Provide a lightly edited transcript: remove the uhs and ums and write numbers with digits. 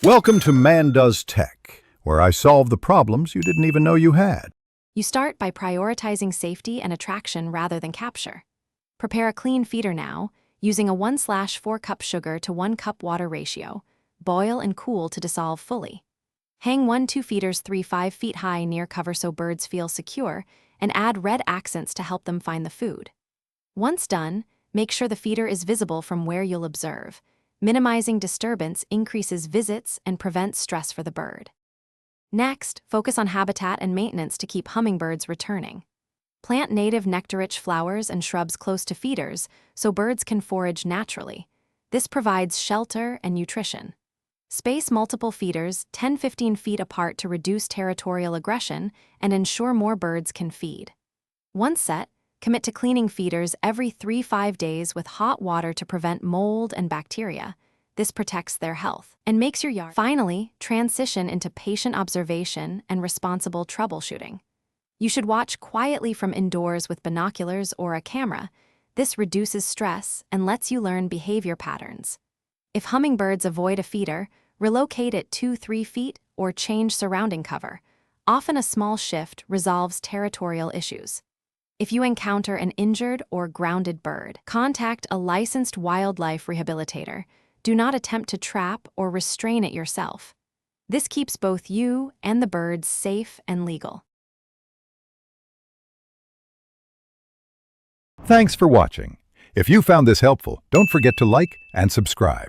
Welcome to Man Does Tech, where I solve the problems you didn't even know you had. You start by prioritizing safety and attraction rather than capture. Prepare a clean feeder now, using a 1/4 cup sugar to 1 cup water ratio. Boil and cool to dissolve fully. Hang 1-2 feeders 3-5 feet high near cover so birds feel secure, and add red accents to help them find the food. Once done, make sure the feeder is visible from where you'll observe. Minimizing disturbance increases visits and prevents stress for the bird. Next, focus on habitat and maintenance to keep hummingbirds returning. Plant native nectar-rich flowers and shrubs close to feeders so birds can forage naturally. This provides shelter and nutrition. Space multiple feeders 10-15 feet apart to reduce territorial aggression and ensure more birds can feed. Once set, commit to cleaning feeders every 3-5 days with hot water to prevent mold and bacteria. This protects their health and makes your yard. Finally, transition into patient observation and responsible troubleshooting. You should watch quietly from indoors with binoculars or a camera. This reduces stress and lets you learn behavior patterns. If hummingbirds avoid a feeder, relocate it 2-3 feet or change surrounding cover. Often a small shift resolves territorial issues. If you encounter an injured or grounded bird, contact a licensed wildlife rehabilitator. Do not attempt to trap or restrain it yourself. This keeps both you and the birds safe and legal. Thanks for watching. If you found this helpful, don't forget to like and subscribe.